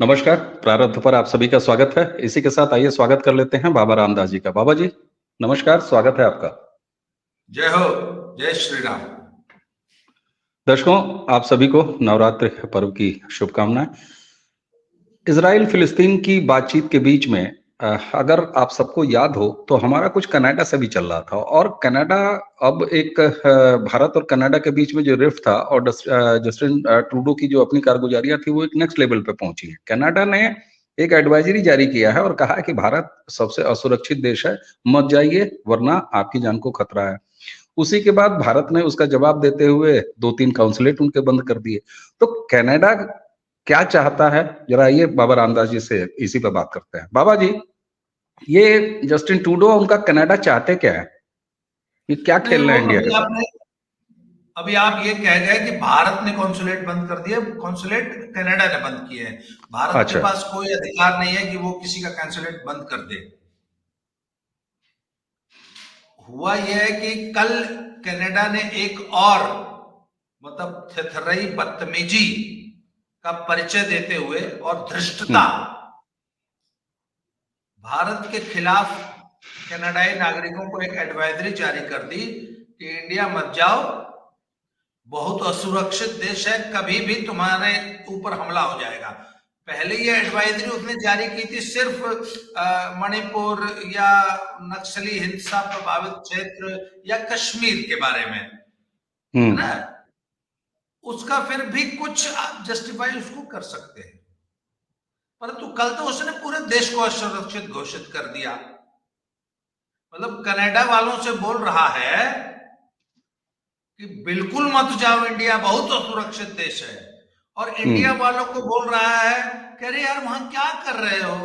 नमस्कार, प्रारब्ध पर आप सभी का स्वागत है। इसी के साथ आइए स्वागत कर लेते हैं बाबा रामदास जी का। बाबा जी, नमस्कार, स्वागत है आपका। जय हो, जय श्री राम। दर्शकों, आप सभी को नवरात्रि पर्व की शुभकामनाएं। इज़राइल फिलिस्तीन की बातचीत के बीच में अगर आप सबको याद हो तो हमारा कुछ कनाडा से भी चल रहा था और कनाडा अब एक भारत और कनाडा के बीच में जो रिफ्ट था और जस्टिन ट्रूडो की जो अपनी कारगुजारियां थी वो एक नेक्स्ट लेवल पे पहुंची है। कनाडा ने एक एडवाइजरी जारी किया है और कहा है कि भारत सबसे असुरक्षित देश है, मत जाइए वरना आपकी जान को खतरा है। उसी के बाद भारत ने उसका जवाब देते हुए 2-3 काउंसलेट उनके बंद कर दिए। तो कनाडा क्या चाहता है? जरा आइए बाबा रामदास जी से इसी पे बात करते हैं। बाबा जी, ये जस्टिन ट्रूडो उनका कनाडा चाहते क्या है? ये क्या नहीं, खेल वो रहे हैं इंडिया के साथ? अभी आप ये कह गए कि भारत ने कॉन्सुलेट बंद कर दिए। कॉन्सुलेट कनाडा ने बंद किए हैं। भारत के अच्छा। पास कोई अधिकार नहीं है कि वो किसी का कॉन्सुलेट बंद कर दे। हुआ यह है कि कल कनाडा ने एक और मतलब थरथराई बदतमीजी का परिचय देते हुए और धृष्टता भारत के खिलाफ कनाडाई नागरिकों को एक एडवाइजरी जारी कर दी कि इंडिया मत जाओ, बहुत असुरक्षित देश है, कभी भी तुम्हारे ऊपर हमला हो जाएगा। पहले ये एडवाइजरी उसने जारी की थी सिर्फ मणिपुर या नक्सली हिंसा प्रभावित क्षेत्र या कश्मीर के बारे में, है ना। उसका फिर भी कुछ आप जस्टिफाई उसको कर सकते हैं, परंतु कल तो उसने पूरे देश को असुरक्षित घोषित कर दिया। मतलब कनाडा वालों से बोल रहा है कि बिल्कुल मत जाओ, इंडिया बहुत असुरक्षित देश है, और इंडिया वालों को बोल रहा है कि अरे यार वहां क्या कर रहे हो,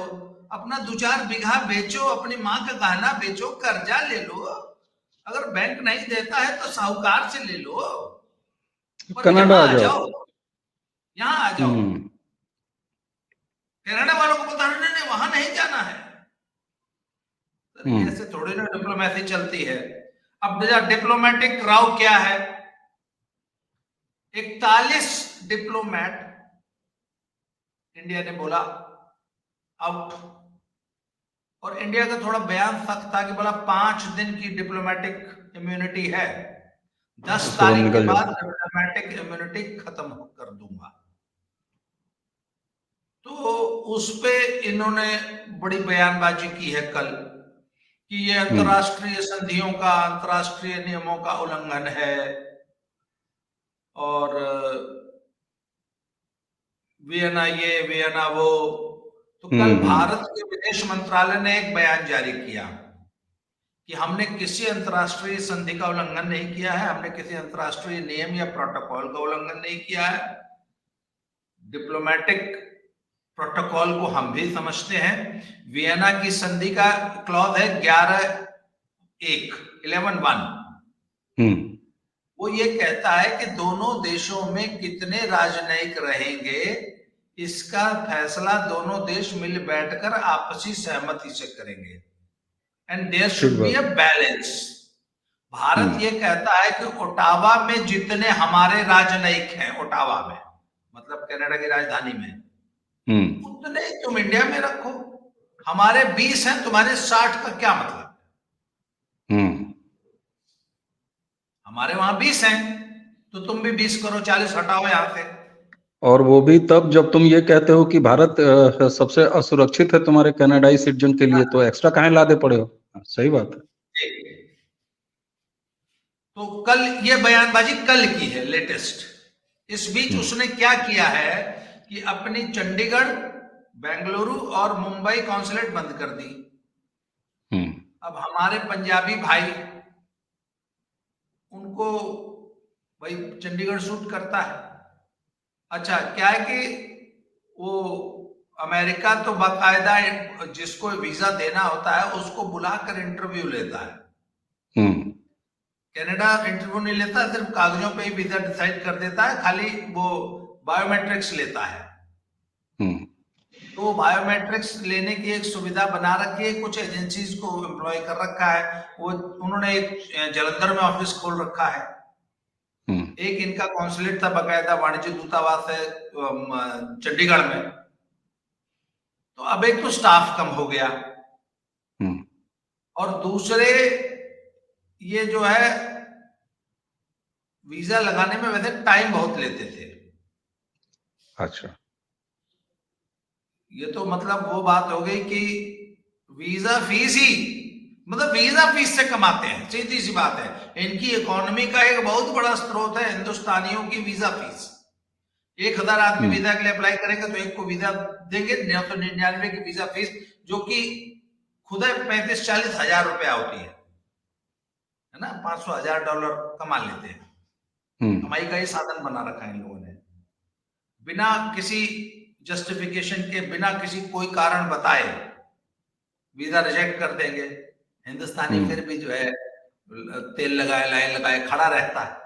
अपना 2-4 बीघा बेचो, अपनी माँ का गहना बेचो, कर्जा ले लो, अगर बैंक नहीं देता है तो साहूकार से ले लो, पर कनाडा यहां आ आ जाओ। जाओ, यहां आ जाओ। कनाडा वालों को बता रहे नहीं, वहां नहीं जाना है। ऐसे थोड़ी ना डिप्लोमेसी चलती है। अब डिप्लोमेटिक राव क्या है? 41 डिप्लोमेट इंडिया ने बोला आउट, और इंडिया का थोड़ा बयान सख्त था कि बोला 5 दिन की डिप्लोमेटिक इम्यूनिटी है, 10 उसके बाद तारीख के निकल बाद जाओ। डिप्लोमेटिक इम्यूनिटी खत्म कर दूंगा। तो उस पे इन्होंने बड़ी बयानबाजी की है कल कि ये अंतर्राष्ट्रीय संधियों का, अंतर्राष्ट्रीय नियमों का उल्लंघन है, और वियना ये वियना वो। तो कल भारत के विदेश मंत्रालय ने एक बयान जारी किया कि हमने किसी अंतर्राष्ट्रीय संधि का उल्लंघन नहीं किया है, हमने किसी अंतर्राष्ट्रीय नियम या प्रोटोकॉल का उल्लंघन नहीं किया है। डिप्लोमेटिक प्रोटोकॉल को हम भी समझते हैं। वियना की संधि का क्लॉज है 11.1 वो ये कहता है कि दोनों देशों में कितने राजनयिक रहेंगे, इसका फैसला दोनों देश मिल बैठकर आपसी सहमति से करेंगे, and there should be a balance. Bharat ये कहता है कि ओटावा में जितने हमारे राजनयिक हैं, ओटावा में मतलब कनाडा की राजधानी में, उतने तुम इंडिया में रखो। हमारे 20 हैं, तुम्हारे 60 का क्या मतलब? हमारे वहां 20 हैं तो तुम भी 20 करो, 40 हटाओ यहां से। और वो भी तब जब तुम ये कहते हो कि भारत सबसे असुरक्षित है तुम्हारे कनाडाई सिटीजन के लिए, तो एक्स्ट्रा काहे लादे पड़े हो? सही बात है। तो कल ये बयानबाजी कल की है, लेटेस्ट। इस बीच उसने क्या किया है कि अपनी चंडीगढ़, बेंगलुरु और मुंबई कॉन्सुलेट बंद कर दी। अब हमारे पंजाबी भाई, उनको भाई चंडीगढ़ सूट करता है। अच्छा, क्या है कि वो अमेरिका तो बाकायदा जिसको वीजा देना होता है उसको बुलाकर इंटरव्यू लेता है। कनाडा इंटरव्यू नहीं लेता, सिर्फ कागजों पे ही वीजा डिसाइड कर देता है, खाली वो बायोमेट्रिक्स लेता है। तो बायोमेट्रिक्स लेने की एक सुविधा बना रखी है, कुछ एजेंसीज को एम्प्लॉय कर रखा है। वो उन्होंने एक जलंधर में ऑफिस खोल रखा है, एक इनका कॉन्सुलेट था, बाकायदा वाणिज्य दूतावास है चंडीगढ़ में, तो अब एक तो स्टाफ कम हो गया, और दूसरे ये जो है वीजा लगाने में वैसे टाइम बहुत लेते थे। अच्छा, ये तो मतलब वो बात हो गई कि वीजा फीस ही, मतलब वीजा फीस से कमाते हैं, सीधी सी बात है। इनकी इकोनॉमी का एक बहुत बड़ा स्रोत है हिंदुस्तानियों की वीजा फीस। 1000 आदमी वीजा के लिए अप्लाई करेंगे तो एक को वीजा देंगे, 999 की वीजा फीस, जो कि खुद 35-40 हजार रुपया होती है ना। $500,000 कमा लेते हैं। कमाई का ही साधन बना रखा है इन लोगों ने, बिना किसी जस्टिफिकेशन के, बिना किसी कोई कारण बताए वीजा रिजेक्ट कर देंगे। हिंदुस्तानी फिर भी जो है तेल लगाए, लाइन लगाए खड़ा रहता है।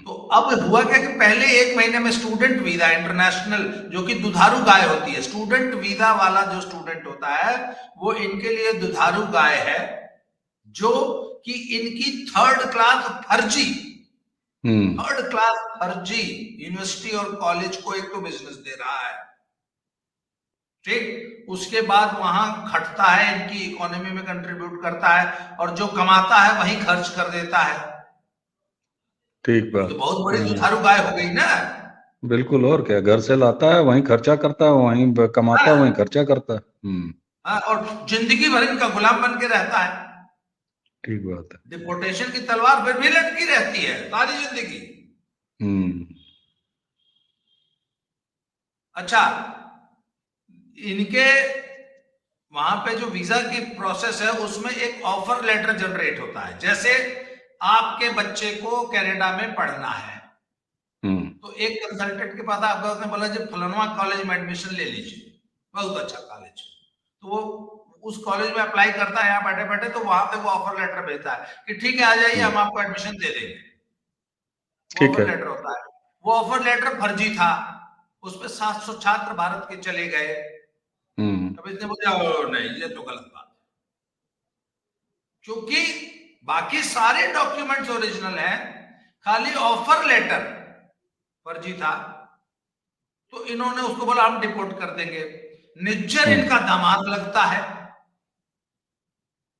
तो अब हुआ क्या कि पहले 1 महीने में स्टूडेंट वीजा इंटरनेशनल, जो कि दुधारू गाय होती है, स्टूडेंट वीजा वाला जो स्टूडेंट होता है वो इनके लिए दुधारू गाय है, जो कि इनकी थर्ड क्लास फर्जी यूनिवर्सिटी और कॉलेज को एक तो बिजनेस दे रहा है, ठीक। उसके बाद वहां खटता है, इनकी इकोनॉमी में कंट्रीब्यूट करता है, और जो कमाता है वहीं खर्च कर देता है। ठीक बात। तो बहुत बड़ी दुधारू गाय हो गई ना। बिल्कुल, और क्या, घर से लाता है वहीं खर्चा करता है, वहीं कमाता है वहीं खर्चा करता है। और जिंदगी भर इनका गुलाम बन के रहता है। ठीक बात है। डिपोर्टेशन की तलवार फिर भी लटकी रहती है सारी जिंदगी। अच्छा, इनके वहां पे जो वीजा की प्रोसेस है उसमें एक ऑफर लेटर जनरेट होता है। जैसे आपके बच्चे को कनाडा में पढ़ना है, तो एक कंसल्टेंट के पास आपका, उसने बोला जी फलाना कॉलेज में एडमिशन ले लीजिए, बहुत अच्छा कॉलेज, तो वो उस कॉलेज में अप्लाई करता है यहाँ बैठे बैठे, तो वहां पे वो ऑफर लेटर भेजता है कि ठीक है आ जाइए, हम आपको एडमिशन दे देंगे। ऑफर लेटर होता है, वो ऑफर लेटर फर्जी था, उसमें 700 छात्र भारत के चले गए। अब इसने बोला नहीं ये तो गलत बात है, क्योंकि बाकी सारे डॉक्यूमेंट्स ओरिजिनल हैं, खाली ऑफर लेटर फर्जी था। तो इन्होंने उसको बोला हम डिपोर्ट कर देंगे। निज्जर इनका दामाद लगता है,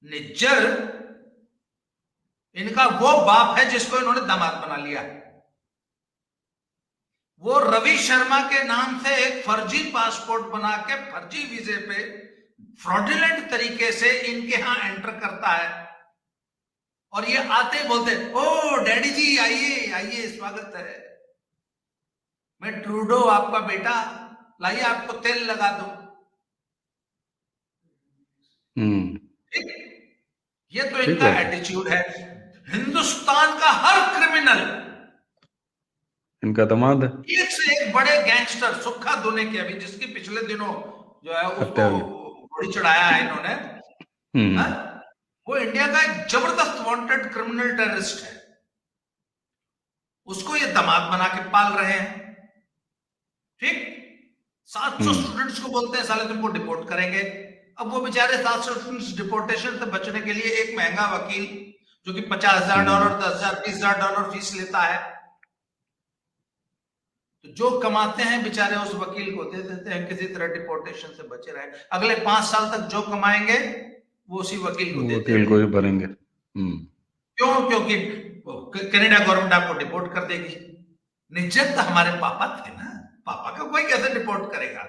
निज्जर इनका वो बाप है जिसको इन्होंने दामाद बना लिया। वो रवि शर्मा के नाम से एक फर्जी पासपोर्ट बना के फर्जी वीजे पे फ्रॉडुलेंट तरीके से इनके यहां एंटर करता है, और ये आते ही बोलते ओ डैडी जी आइए आइए स्वागत है, मैं ट्रूडो आपका बेटा, लाइए आपको तेल लगा दो। ये तो इनका एटीट्यूड है। हिंदुस्तान का हर क्रिमिनल इनका दामाद है। एक से एक बड़े गैंगस्टर, सुक्खा दुने के, अभी जिसकी पिछले दिनों जो है उसको गोली चढ़ाया है इन्होंने, वो इंडिया का एक जबरदस्त वांटेड क्रिमिनल टेररिस्ट है, उसको ये दामाद बना के पाल रहे हैं, ठीक। 700 स्टूडेंट्स को बोलते हैं साले तुमको डिपोर्ट करेंगे। अब वो बेचारे 700 स्टूडेंट्स डिपोर्टेशन से बचने के लिए एक महंगा वकील, जो कि $50,000, $10,000, $20,000 फीस लेता है, तो जो कमाते हैं बेचारे उस वकील को दे देते हैं, किसी तरह डिपोर्टेशन से बचे रहे। अगले 5 साल तक जो कमाएंगे वो उसी वकील को देते हैं, वकील को ही भरेंगे। क्यों? क्योंकि कनाडा गवर्नमेंट आपको डिपोर्ट कर देगी। निज्जत तो हमारे पापा थे ना, पापा का कोई कैसे डिपोर्ट करेगा?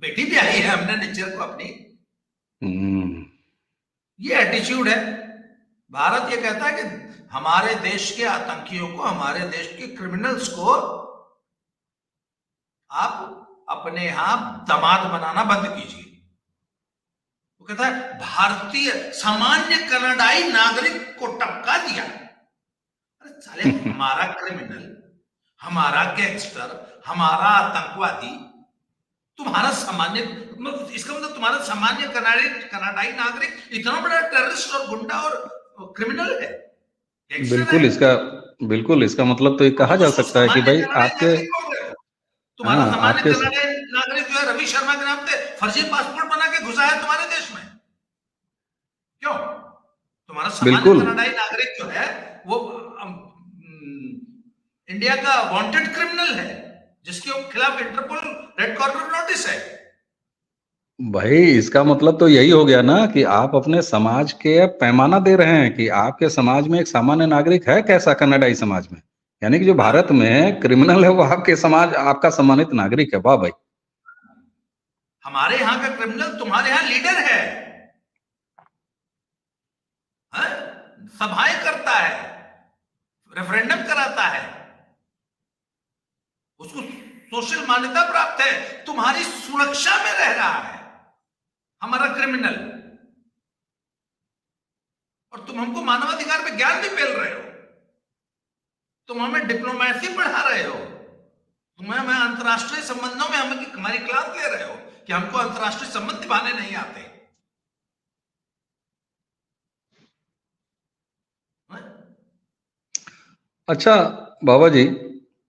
बेटी भी आई है हमने निज्जत को अपनी। ये एटीट्यूड है। भारत ये कहता है कि हमारे देश के आतंकियों को, हमारे देश के क्रिमिनल्स को आप अपने यहां दामाद बनाना बंद कीजिए। वो कहता है भारतीय सामान्य कनाडाई नागरिक को टपका दिया। अरे साले हमारा क्रिमिनल, हमारा गैंगस्टर, हमारा आतंकवादी तुम्हारा सामान्य, इसका मतलब तुम्हारा सामान्य कनाडाई नागरिक इतना बड़ा टेररिस्ट और गुंडा और क्रिमिनल है। बिल्कुल इसका मतलब तो ये कहा जा सकता है कि भाई आपके तुम्हारा सामान्य कनाडाई नागरिक जो है रवि शर्मा के नाम पे फर्जी पासपोर्ट बना के घुसा है तुम्हारे देश में। क्यों? तुम्हारा सामान्य कनाडाई नागरिक जो है वो इंडिया का वांटेड क्रिमिनल है, जिसके खिलाफ इंटरपोल रेड कॉर्नर नोटिस है। भाई इसका मतलब तो यही हो गया ना कि आप अपने समाज के पैमाना दे रहे हैं कि आपके समाज में एक सामान्य नागरिक है कैसा कनाडाई समाज में, यानी कि जो हाँ, भारत में क्रिमिनल है वो आपके समाज आपका सम्मानित नागरिक है। वाह भाई। हमारे यहाँ का क्रिमिनल तुम्हारे यहाँ लीडर है, हाँ? सभाएं करता है, रेफरेंडम कराता है, उसको सोशल मान्यता प्राप्त है, तुम्हारी सुरक्षा में रह रहा है हमारा क्रिमिनल, और तुम हमको मानवाधिकार पे ज्ञान भी फैल रहे हो, तुम हमें डिप्लोमेसी पढ़ा रहे हो, तुम्हें हमें अंतर्राष्ट्रीय संबंधों में हमें हमारी क्लास ले रहे हो कि हमको अंतर्राष्ट्रीय संबंध निभाने नहीं आते, हाँ? अच्छा बाबा जी,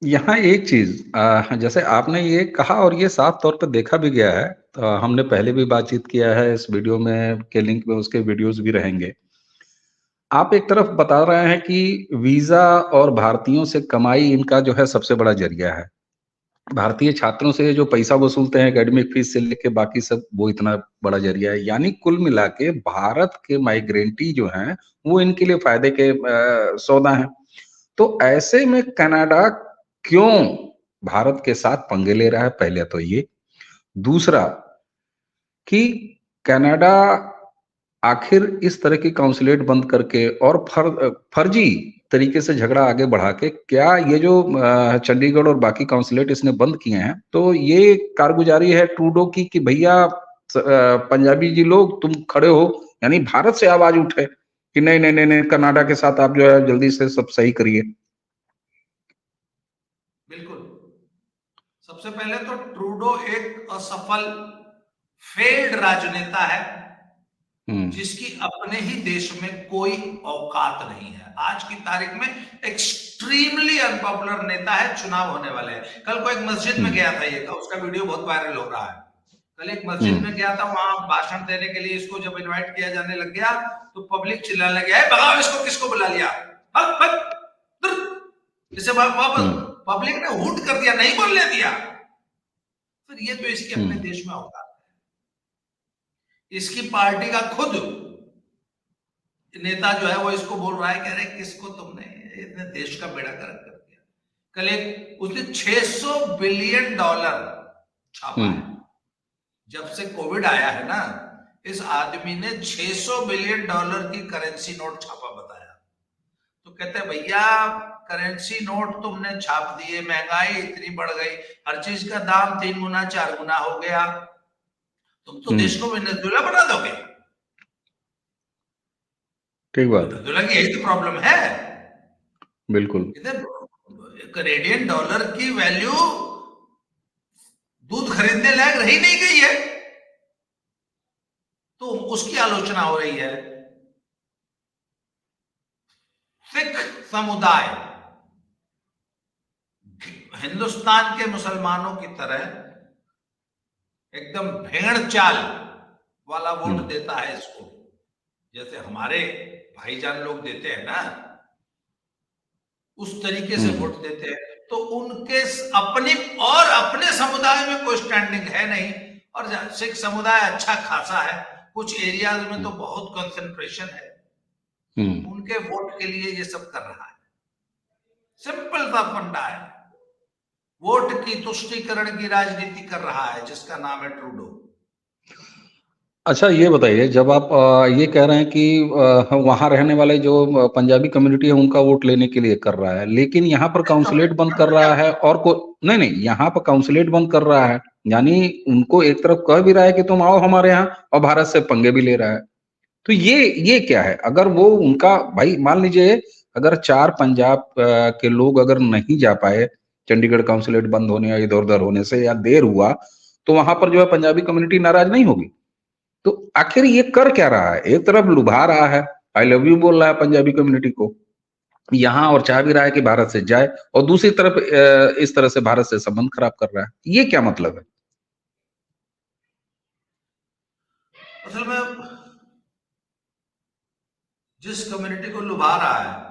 यहाँ एक चीज जैसे आपने ये कहा और ये साफ तौर पर देखा भी गया है, हमने पहले भी बातचीत किया है, इस वीडियो में के लिंक में उसके वीडियोस भी रहेंगे। आप एक तरफ बता रहे हैं कि वीजा और भारतीयों से कमाई इनका जो है सबसे बड़ा जरिया है। भारतीय छात्रों से जो पैसा वसूलते हैं एकेडमिक फीस से लेके बाकी सब, वो इतना बड़ा जरिया है। यानी कुल मिला के भारत के माइग्रेंटी जो हैं वो इनके लिए फायदे के सौदा हैं। तो ऐसे में कनाडा क्यों भारत के साथ पंगे ले रहा है, पहले तो ये। दूसरा कि कनाडा आखिर इस तरह की काउंसलेट बंद करके और फर्जी तरीके से झगड़ा आगे बढ़ा के, क्या ये जो चंडीगढ़ और बाकी काउंसलेट इसने बंद किए हैं, तो ये कारगुजारी है ट्रूडो की कि भैया पंजाबी जी लोग तुम खड़े हो, यानी भारत से आवाज उठे कि नहीं नहीं नहीं नहीं, कनाडा के साथ आप जो है जल्दी से सब सही करिए। बिल्कुल। सबसे पहले तो ट्रूडो एक असफल फेल्ड राजनेता है जिसकी अपने ही देश में कोई औकात नहीं है। आज की तारीख में एक्सट्रीमली अनपॉपुलर नेता है, चुनाव होने वाले हैं। कल को एक मस्जिद में गया था, ये उसका वीडियो बहुत वायरल हो रहा है। कल एक मस्जिद में गया था, वहां भाषण देने के लिए इसको जब इनवाइट किया जाने लग गया तो पब्लिक चिल्लाने लगे, भगाओ इसको, किसको बुला लिया, हक हक, इसे वापस पब्लिक ने हुट कर दिया, नहीं बोलने दिया। फिर ये तो इसके अपने देश में औकात है। इसकी पार्टी का खुद नेता जो है वो इसको बोल रहा है, कह रहे किसको तुमने इतने देश का बेड़ा गर्क कर दिया। कल एक उसने $600 बिलियन छापा है। जब से कोविड आया है ना, इस आदमी ने $600 बिलियन की करेंसी नोट छापा बताया। तो कहते हैं भैया करेंसी नोट तुमने छाप दिए, महंगाई इतनी बढ़ गई, हर चीज का दाम 3 गुना 4 गुना हो गया, तुम तो देश को वेनेजुएला बना दोगे। ठीक बात। वेनेजुएला की यही तो प्रॉब्लम है। बिल्कुल। कनेडियन डॉलर की वैल्यू दूध खरीदने लायक रही नहीं गई है, तो उसकी आलोचना हो रही है। सिख समुदाय हिंदुस्तान के मुसलमानों की तरह एकदम भेड़ चाल वाला वोट देता है इसको, जैसे हमारे भाईजान लोग देते हैं ना, उस तरीके से वोट देते हैं। तो उनके अपने समुदाय में कोई स्टैंडिंग है नहीं, और सिख समुदाय अच्छा खासा है, कुछ एरियाज में तो बहुत कंसंट्रेशन है, उनके वोट के लिए ये सब कर रहा है। सिंपल सा फंडा है, वोट की तुष्टीकरण की राजनीति कर रहा है जिसका नाम है ट्रूडो। अच्छा ये बताइए, जब आप ये कह रहे हैं कि वहां रहने वाले जो पंजाबी कम्युनिटी है उनका वोट लेने के लिए कर रहा है, लेकिन यहाँ पर काउंसलेट बंद कर रहा है और को नहीं नहीं, यहाँ पर काउंसलेट बंद कर रहा है, यानी उनको एक तरफ कह भी रहा है कि तुम आओ हमारे यहाँ, और भारत से पंगे भी ले रहा है। तो ये क्या है? अगर वो उनका भाई मान लीजिए, अगर 4 पंजाब के लोग अगर नहीं जा पाए चंडीगढ़ काउंसलेट बंद होने या इधर उधर होने से, या देर हुआ, तो वहां पर जो है पंजाबी कम्युनिटी नाराज नहीं होगी? तो आखिर ये कर क्या रहा है? एक तरफ लुभा रहा है, आई लव यू बोल रहा है पंजाबी कम्युनिटी को यहाँ, और चाह भी रहा है कि भारत से जाए, और दूसरी तरफ इस तरह से भारत से संबंध खराब कर रहा है। ये क्या मतलब है? असल में जिस कम्युनिटी को लुभा रहा है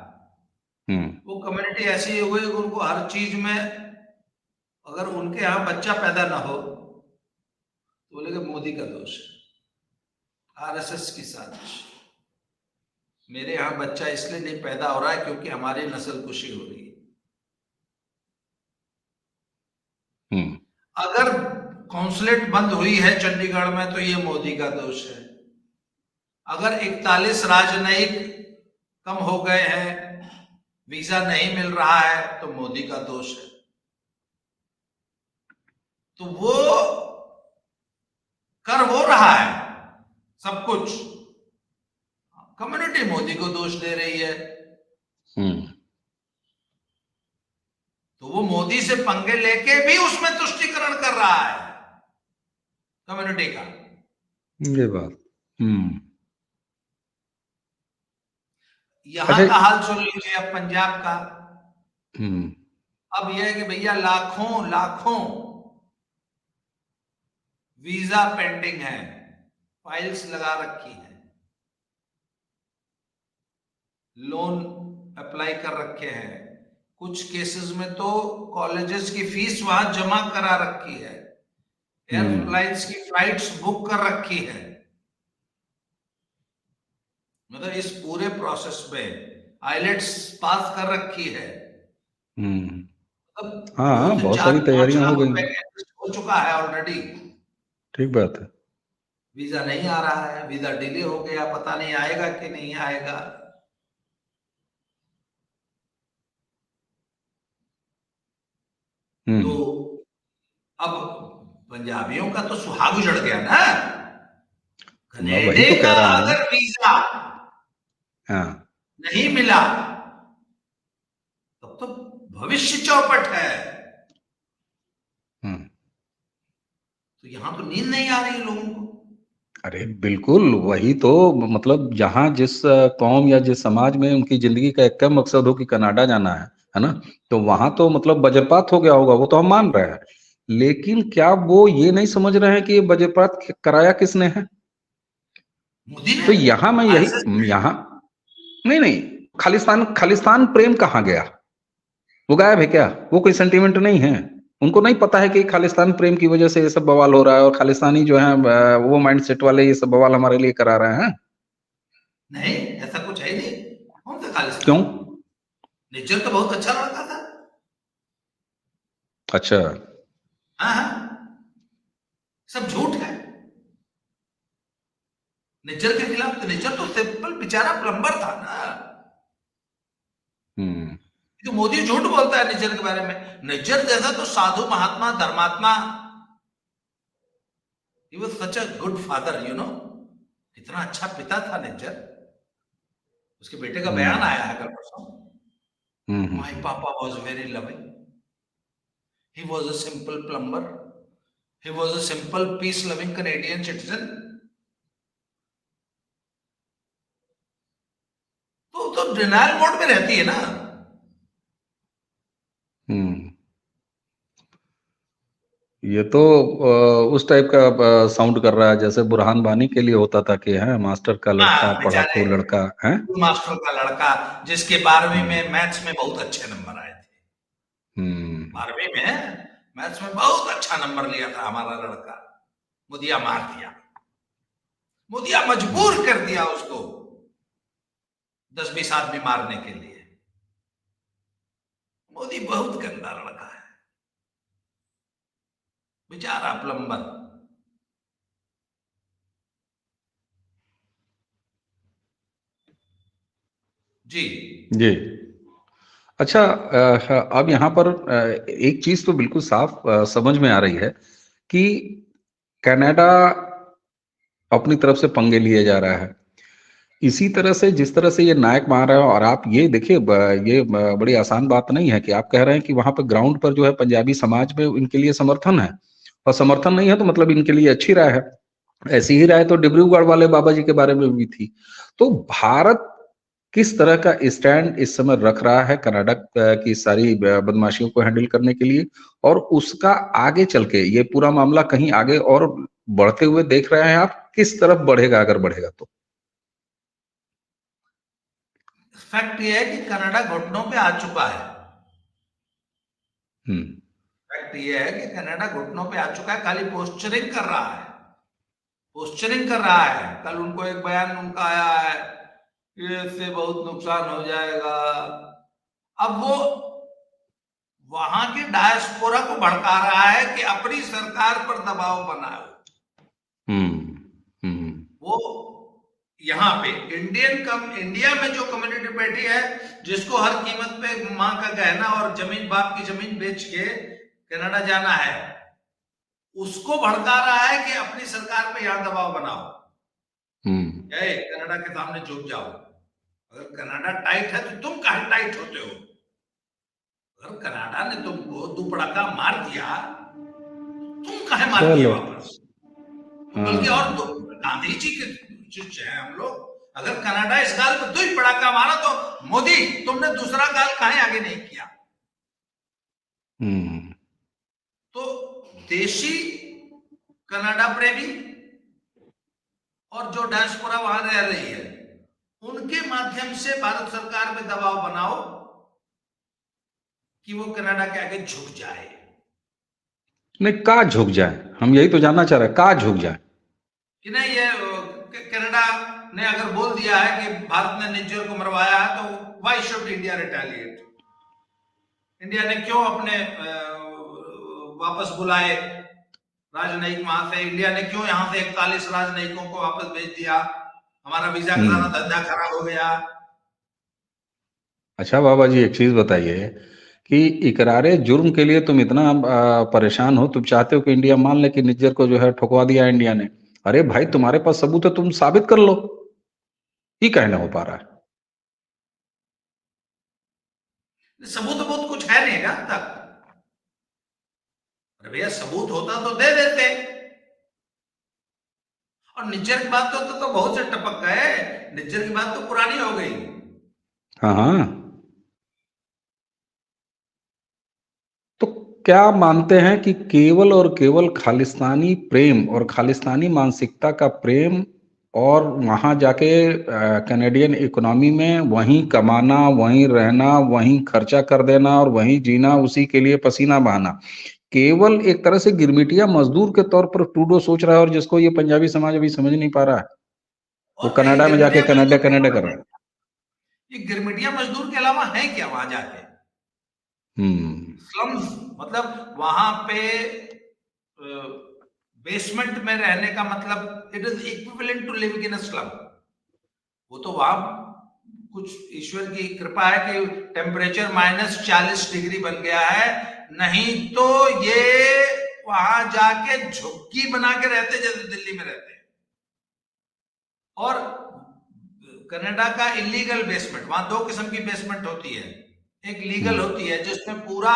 वो कम्युनिटी ऐसी हो गई कि उनको हर चीज में, अगर उनके यहाँ बच्चा पैदा ना हो तो बोले कि मोदी का दोष है, आरएसएस की साजिश। मेरे यहां बच्चा इसलिए नहीं पैदा हो रहा है क्योंकि हमारी नस्लकुशी हो रही है। अगर कॉन्सुलेट बंद हुई है चंडीगढ़ में तो ये मोदी का दोष है। अगर 41 राजनयिक कम हो गए हैं, वीजा नहीं मिल रहा है, तो मोदी का दोष है। तो वो कर वो रहा है सब कुछ, कम्युनिटी मोदी को दोष दे रही है। तो वो मोदी से पंगे लेके भी उसमें तुष्टीकरण कर रहा है कम्युनिटी का। ये बात। यहां अच्छा। का हाल सुन लीजिए अब पंजाब का। हम्म अब यह है कि भैया लाखों लाखों वीजा पेंडिंग है, फाइल्स लगा रखी है, लोन अप्लाई कर रखे हैं, कुछ केसेस में तो कॉलेजेस की फीस वहां जमा करा रखी है, एयरलाइंस की फ्लाइट्स बुक कर रखी है। मतलब इस पूरे प्रोसेस में आइलेट्स पास कर रखी है। मतलब हाँ, बहुत सारी 4-5 तैयारियां हो लाख गई। रुपए हो चुका है ऑलरेडी। ठीक बात है। वीजा नहीं आ रहा है, वीजा डिले हो गया, पता नहीं आएगा कि नहीं आएगा। तो अब पंजाबियों का तो सुहाग उजड़ गया ना। मैं वही कनेडे तो कह का रहा हूं। अगर वीजा हाँ। नहीं मिला तब तो भविष्य चौपट है। तो यहां तो नींद नहीं आ रही लोगों को। अरे बिल्कुल, वही तो। मतलब जहां जिस कौम या जिस समाज में उनकी जिंदगी का एक मकसद हो कि कनाडा जाना है ना, तो वहां तो मतलब वज्रपात हो गया होगा, वो तो हम मान रहे हैं। लेकिन क्या वो ये नहीं समझ रहे हैं कि ये वज्रपात कराया किसने है? मोदी ने, तो यहां मैं यही, आरएसएस ने। यहां नहीं नहीं, खालिस्तान खालिस्तान प्रेम कहाँ गया? वो गायब है क्या? वो कोई सेंटीमेंट नहीं है? उनको नहीं पता है कि खालिस्तान प्रेम की वजह से ये सब बवाल हो रहा है और खालिस्तानी जो है वो माइंडसेट वाले ये सब बवाल हमारे लिए करा रहे हैं? नहीं, ऐसा कुछ है ही नहीं। कौन सा क्यों? खालिस्तान? नेचर तो बहुत अच्छा लड़का था। अच्छा। हाँ हाँ, सब झूठ है नेचर के खिलाफ। तो नेचर तो सिंपल बेचारा प्लम्बर था ना। तो मोदी झूठ बोलता है नेचर के बारे में। नेचर जैसा तो साधु महात्मा धर्मात्मा, he was such a good father, you know. कितना अच्छा पिता था नेचर। उसके बेटे का बयान आया है कल परसों। माय पापा was very loving, he was a simple plumber, he was a simple peace loving Canadian citizen. तो डिनायल मोड में रहती है ना। ये तो उस टाइप का साउंड कर रहा है जैसे बुरहान वानी के लिए होता था कि है मास्टर का लड़का, हाँ, बेचारे पढ़ाकू लड़का है। मास्टर का लड़का जिसके 12वीं में मैथ्स में बहुत अच्छे नंबर आए थे। हम्म 12वीं में मैथ्स में बहुत अच्छा नंबर लिया था हमारा लड़का। मुदिया मार दिया, मुदिया मजबूर कर दिया उसको 10-20 आदमी मारने के लिए। मोदी बहुत गंदा लड़का है, बेचारा प्लम्बर। जी जी। अच्छा, अब यहाँ पर एक चीज तो बिल्कुल साफ समझ में आ रही है कि कनाडा अपनी तरफ से पंगे लिए जा रहा है। इसी तरह से जिस तरह से ये नायक मार रहा है, और आप ये देखिए ये बड़ी आसान बात नहीं है कि आप कह रहे हैं कि वहां पर ग्राउंड पर जो है पंजाबी समाज में इनके लिए समर्थन है, और समर्थन नहीं है तो मतलब इनके लिए अच्छी राय है। ऐसी ही राय तो डिब्रूगढ़ वाले बाबा जी के बारे में भी थी। तो भारत किस तरह का स्टैंड इस समय रख रहा है कनाडा की सारी बदमाशियों को हैंडल करने के लिए, और उसका आगे चल के ये पूरा मामला कहीं आगे और बढ़ते हुए देख रहे हैं आप? किस तरफ बढ़ेगा अगर बढ़ेगा तो? फैक्ट ये है कि कनाडा घुटनों पे आ चुका है। हम्म फैक्ट ये है कि कनाडा घुटनों पे आ चुका है, खाली पोस्चरिंग कर रहा है। पोस्चरिंग कर रहा है। कल उनको एक बयान उनका आया है, इससे बहुत नुकसान हो जाएगा। अब वो वहां के डायस्पोरा को भड़का रहा है कि अपनी सरकार पर दबाव बनाओ। वो यहाँ पे इंडिया में जो कम्युनिटी बैठी है, जिसको हर कीमत पे मां का गहना और जमीन, बाप की जमीन बेच के कनाडा जाना है, उसको भड़का रहा है कि अपनी सरकार पे यहां दबाव बनाओ। कनाडा के सामने झुक जाओ। अगर कनाडा टाइट है तो तुम काहे टाइट होते हो? अगर कनाडा ने तुमको दुपड़ाका मार दिया, तुम काहे मार दिए वापस? बल्कि और तो गांधी जी के शिष्य हैं हम लोग। अगर कनाडा इस गाल पे 2 पड़ाका मारा तो मोदी तुमने दूसरा गाल काहे आगे नहीं किया? तो देशी कनाडा प्रेमी और जो डायस्पोरा वहां रह रही है, उनके माध्यम से भारत सरकार पे दबाव बनाओ कि वो कनाडा के आगे झुक जाए। नहीं, का झुक जाए? हम यही तो जानना चाह रहे हैं, का झुक जाए कि नहीं, ये कनाडा ने अगर बोल दिया है कि भारत ने निज्जर को मरवाया है, तो why should India retaliate? India ने क्यों अपने वापस बुलाए राजनयिक वहां से? इंडिया ने क्यों यहाँ से 41 राजनयिकों को वापस भेज दिया? हमारा वीजा का सारा धंधा खराब हो गया। अच्छा बाबा जी, एक चीज बताइए कि इकरारे जुर्म के लिए तुम इतना परेशान हो, तुम चाहते हो कि इंडिया मान ले कि निज्जर को जो है ठुकवा दिया इंडिया ने। अरे भाई, तुम्हारे पास सबूत है, तुम साबित कर लो। ये कहना हो पा रहा है? सबूत तो बहुत कुछ है नहीं ना तक। अरे भैया, सबूत होता तो दे देते। और निज्जर की बात तो बहुत से टपक गए। निज्जर की बात तो पुरानी हो गई। हाँ। तो क्या मानते हैं कि केवल और केवल खालिस्तानी प्रेम और खालिस्तानी मानसिकता का प्रेम और वहां जाके कैनेडियन इकोनॉमी में वहीं कमाना, वहीं रहना, वहीं खर्चा कर देना और वहीं जीना, उसी के लिए पसीना बहाना, केवल एक तरह से गिरमिटिया मजदूर के तौर पर ट्रूडो सोच रहा है, और जिसको ये पंजाबी समाज अभी समझ नहीं पा रहा है। वो कनाडा में जाके कनाडा कर रहा है। ये गिरमिटिया मजदूर के अलावा है क्या वहां जाके? स्लम्स, मतलब वहां पे बेसमेंट में रहने का मतलब it is equivalent to living in a slum. वो तो वहां कुछ ईश्वर की कृपा है कि टेम्परेचर -40 डिग्री बन गया है, नहीं तो ये वहां जाके झुग्गी बना के रहते जैसे दिल्ली में रहते हैं। और कनाडा का इलीगल बेसमेंट, वहां 2 किस्म की बेसमेंट होती है। एक लीगल होती है जिसमें पूरा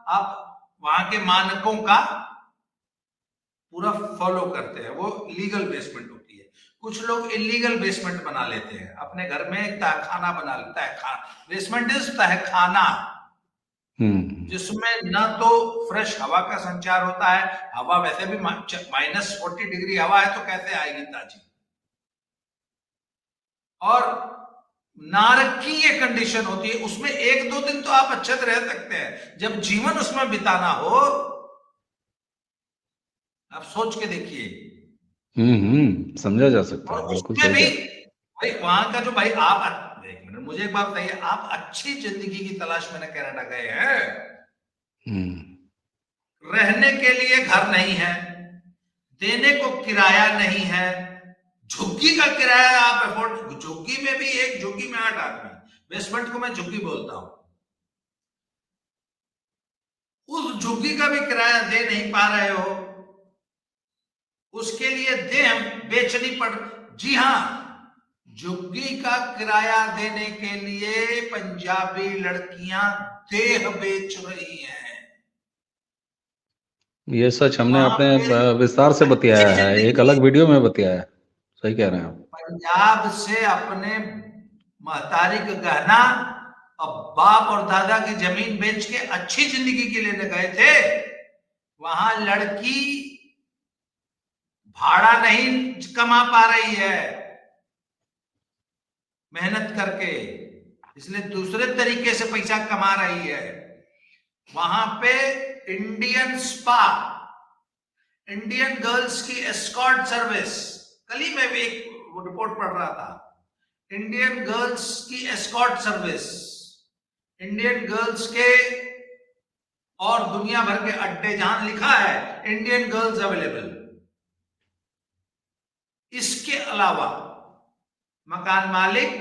आप वहां के मानकों का पूरा फॉलो करते हैं, वो लीगल बेसमेंट होती है। कुछ लोग इलीगल बेसमेंट बना लेते हैं, अपने घर में एक तहखाना बना लेता है। बेसमेंट इज तहखाना, जिसमें ना तो फ्रेश हवा का संचार होता है, हवा वैसे भी -40 डिग्री हवा है तो कैसे आएगी ताजी, और नारकीय कंडीशन होती है। उसमें 1-2 दिन तो आप अच्छे से रह सकते हैं, जब जीवन उसमें बिताना हो, आप सोच के देखिए। समझा जा सकता है, और बिल्कुल उसमें सही भी भाई वहां का जो भाई, आप एक मिनट मुझे एक बात बताइए, आप अच्छी जिंदगी की तलाश में कनाडा गए हैं, रहने के लिए घर नहीं है, देने को किराया नहीं है, झुग्गी का किराया आप अफोर्ड, झुग्गी में भी एक झुग्गी में 8 आदमी, बेसमेंट को मैं झुग्गी बोलता हूं, उस झुग्गी का भी किराया दे नहीं पा रहे हो, उसके लिए देह बेचनी पड़। जी हां, झुग्गी का किराया देने के लिए पंजाबी लड़कियां देह बेच रही हैं। ये सच हमने अपने विस्तार से बतियाया है, एक अलग वीडियो में बतियाया है। सही कह रहे हैं आप। पंजाब से अपने महतारी का गहना और बाप और दादा की जमीन बेच के अच्छी जिंदगी के लिए गए थे। वहां लड़की भाड़ा नहीं कमा पा रही है मेहनत करके, इसलिए दूसरे तरीके से पैसा कमा रही है। वहां पे इंडियन स्पा, इंडियन गर्ल्स की एस्कॉर्ट सर्विस, कल ही मैं भी एक रिपोर्ट पढ़ रहा था, इंडियन गर्ल्स की एस्कॉर्ट सर्विस, इंडियन गर्ल्स के और दुनिया भर के अड्डे, जहां लिखा है इंडियन गर्ल्स अवेलेबल। इसके अलावा मकान मालिक,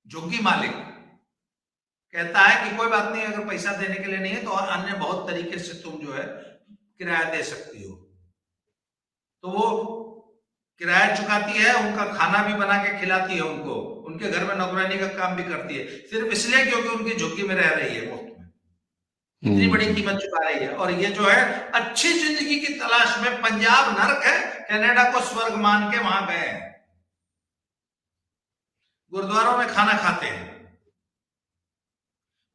झुग्गी मालिक कहता है कि कोई बात नहीं, अगर पैसा देने के लिए नहीं है तो अन्य बहुत तरीके से तुम जो है किराया दे सकती हो। तो वो किराया चुकाती है, उनका खाना भी बना के खिलाती है, उनको उनके घर में नौकरानी का काम भी करती है, सिर्फ इसलिए क्योंकि उनकी झुग्गी में रह रही है मुफ्त में। इतनी बड़ी कीमत चुका रही है। और ये जो है अच्छी जिंदगी की तलाश में, पंजाब नर्क है, कनाडा को स्वर्ग मान के वहां गए हैं, गुरुद्वारों में खाना खाते हैं,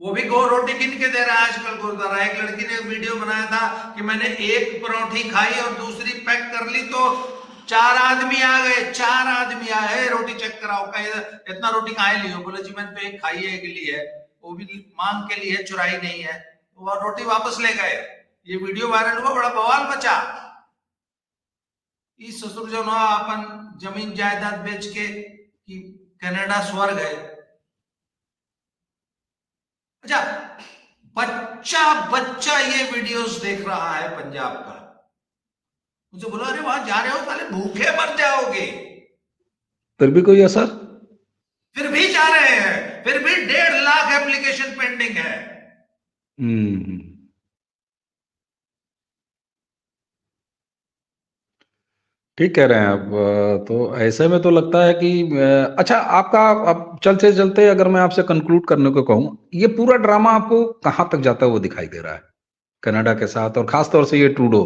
वो भी गो रोटी गिन के दे रहा है आजकल गुरुद्वारा। एक लड़की ने वीडियो बनाया था कि मैंने एक परोठी खाई और दूसरी पैक कर ली तो 4 आदमी आ गए, 4 आदमी आए, रोटी चेक कराओ, इतना रोटी कहाँ ली हो? बोले जी मैंने तो एक खाई है, एक ली है, वो भी मांग के लिए, चुराई नहीं है। वो रोटी वापस ले गए। ये वीडियो वायरल हुआ, बड़ा बवाल मचा। इस ससुर जो ना अपन जमीन जायदाद बेच के कि कनाडा स्वर्ग है। अच्छा, बच्चा बच्चा ये वीडियोस देख रहा है पंजाब का, मुझे बोला अरे वहां जा रहे हो, पहले भूखे मर जाओगे। फिर भी कोई असर? फिर भी जा रहे हैं, फिर भी 1.5 लाख एप्लीकेशन पेंडिंग है। ठीक कह रहे हैं आप। तो ऐसे में तो लगता है कि अच्छा, आपका अब चलते चलते अगर मैं आपसे कंक्लूड करने को कहूं, ये पूरा ड्रामा आपको कहां तक जाता है वो दिखाई दे रहा है कनाडा के साथ, और खासतौर से ये ट्रूडो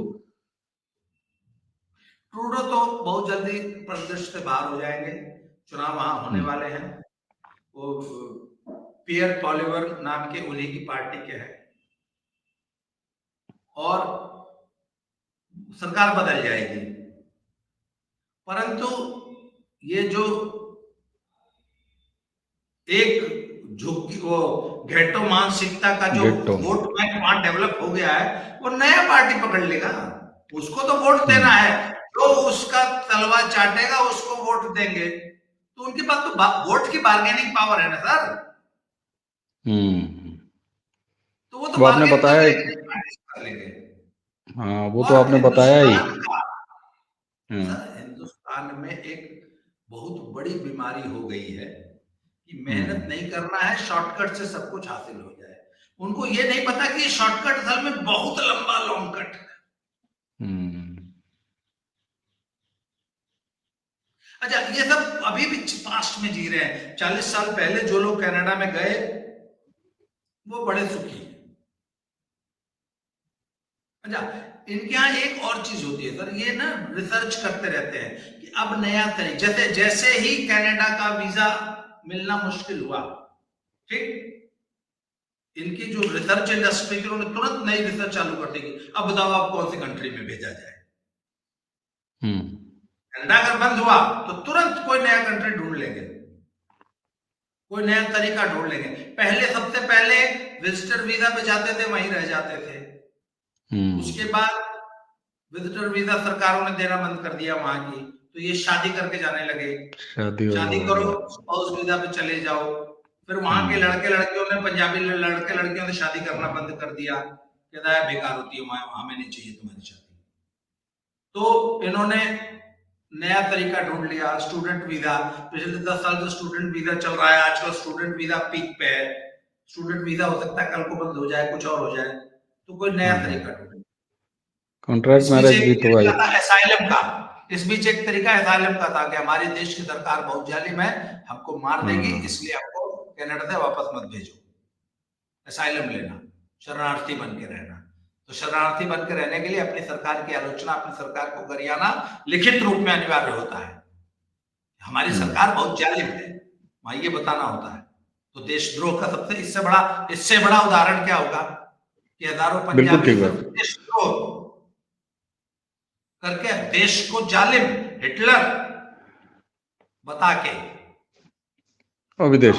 तो बहुत जल्दी प्रदेश से बाहर हो जाएंगे, चुनाव वहां होने वाले हैं। वो पियर पॉलिवर नाम के उन्हीं की पार्टी के हैं और सरकार बदल जाएगी। परंतु ये जो एक झुग्गी, वो घेटो मानसिकता का जो वोट बैंक वहां डेवलप हो गया है, वो नया पार्टी पकड़ लेगा। उसको तो वोट देना है, जो उसका तलवा चाटेगा उसको वोट देंगे। तो उनके पास तो वोट की बार्गेनिंग पावर है ना सर। तो वो तो आपने बताया, हाँ वो तो आपने बताया ही। हिंदुस्तान में एक बहुत बड़ी बीमारी हो गई है कि मेहनत नहीं करना है, शॉर्टकट से सब कुछ हासिल हो जाए। उनको ये नहीं पता कि शॉर्टकट असल में बहुत लंबा लॉन्ग कट है। अच्छा, ये सब अभी भी पास्ट में जी रहे हैं। 40 साल पहले जो लोग कनाडा में गए वो बड़े सुखी हैं। अच्छा, इनके यहाँ एक और चीज होती है सर, ये ना रिसर्च करते रहते हैं कि अब नया तरीका, जैसे ही कनाडा का वीजा मिलना मुश्किल हुआ, ठीक, इनकी जो रिसर्च इंडस्ट्री थी उन्होंने तुरंत नई रिसर्च चालू कर दी। अब बताओ आप कौन सी कंट्री में भेजा जाए। कनाडा अगर बंद हुआ तो तुरंत कोई नया कंट्री ढूंढ लेंगे, कोई नया तरीका ढूंढ लेंगे। पहले सबसे पहले विजिटर वीजा पे जाते थे, वहीं रह जाते थे। उसके बाद विजिटर वीजा सरकारों ने देना बंद कर दिया वहां की, तो ये शादी करके जाने लगे। शादी करो, स्पाउस वीजा पे चले जाओ। फिर वहां के लड़के लड़कियों ने, पंजाबी लड़के लड़कियों ने शादी करना बंद कर दिया, कहता है बेकार होती है, हमें नहीं चाहिए तुम्हारी शादी। तो इन्होंने नया तरीका ढूंढ लिया, स्टूडेंट वीजा। पिछले 10 साल से स्टूडेंट वीजा चल रहा है, आजकल स्टूडेंट वीजा पीक पे है। स्टूडेंट वीजा हो सकता है कल को बंद हो जाए, कुछ और हो जाए, तो कोई नया तरीका ढूंढे। कॉन्ट्रैक्ट मैरिज भी तो है। एसाइलम का, इस बीच एक तरीका एसाइलम का था कि हमारे देश की सरकार बहुत जालिम है, हमको मार देगी, इसलिए हमको कनाडा से वापस मत भेजो। एसाइलम लेना, शरणार्थी बन के रहना। तो शरणार्थी बन के रहने के लिए अपनी सरकार की आलोचना, अपनी सरकार को गरियाना लिखित रूप में अनिवार्य होता है। हमारी सरकार बहुत जालिम है, वहां ये बताना होता है। तो देशद्रोह का इससे बड़ा उदाहरण क्या होगा कि हजारों पंजाबी देशद्रोह करके देश को जालिम हिटलर बता के,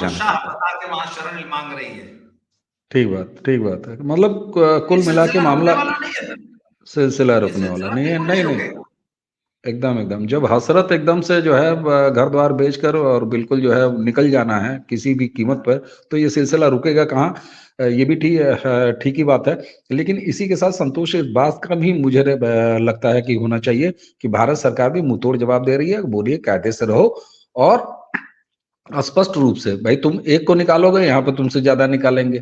शाह बता के वहां शरण मांग रही है। ठीक बात है। मतलब कुल मिला के मामला सिलसिला रुकने वाला नहीं है। नहीं एकदम एकदम जब हसरत एकदम से जो है घर द्वार बेचकर और बिल्कुल जो है निकल जाना है किसी भी कीमत पर, तो ये सिलसिला रुकेगा कहाँ। ये भी ठीक ही बात है। लेकिन इसी के साथ संतोष इस बात का भी मुझे लगता है कि होना चाहिए कि भारत सरकार भी मुंहतोड़ जवाब दे रही है। बोलिए कायदे से रहो और स्पष्ट रूप से भाई तुम एक को निकालोगे, यहाँ पे तुमसे ज्यादा निकालेंगे।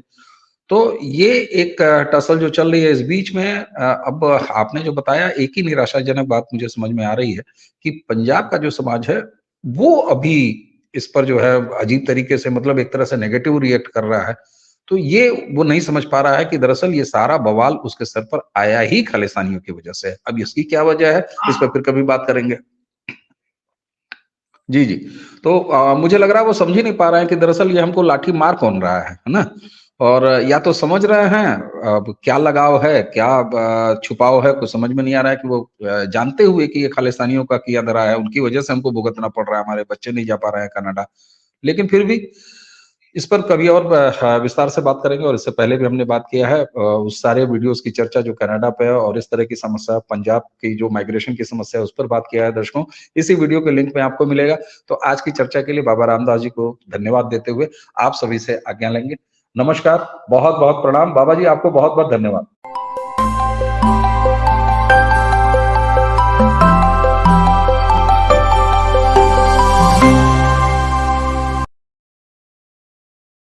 तो ये एक टसल जो चल रही है इस बीच में, अब आपने जो बताया एक ही निराशाजनक बात मुझे समझ में आ रही है कि पंजाब का जो समाज है वो अभी इस पर जो है अजीब तरीके से मतलब एक तरह से नेगेटिव रिएक्ट कर रहा है। तो ये वो नहीं समझ पा रहा है कि दरअसल ये सारा बवाल उसके सर पर आया ही खालिस्तानियों की वजह से है। अब इसकी क्या वजह है, इस पर फिर कभी बात करेंगे। जी, जी। तो मुझे लग रहा है वो समझ ही नहीं पा रहे हैं कि दरअसल ये हमको लाठी मार कौन रहा है ना? और या तो समझ रहे हैं, अब क्या लगाव है, क्या छुपाव है, कुछ समझ में नहीं आ रहा है कि वो जानते हुए कि ये खालिस्तानियों का किया धरा है, उनकी वजह से हमको भुगतना पड़ रहा है, हमारे बच्चे नहीं जा पा रहे हैं कनाडा। लेकिन फिर भी इस पर कभी और विस्तार से बात करेंगे और इससे पहले भी हमने बात किया है उस सारे वीडियोस की चर्चा जो कनाडा पे है और इस तरह की समस्या पंजाब की जो माइग्रेशन की समस्या है उस पर बात किया है दर्शकों। इसी वीडियो के लिंक में आपको मिलेगा। तो आज की चर्चा के लिए बाबा रामदास जी को धन्यवाद देते हुए आप सभी से आज्ञा लेंगे। नमस्कार, बहुत बहुत प्रणाम। बाबा जी आपको बहुत बहुत धन्यवाद।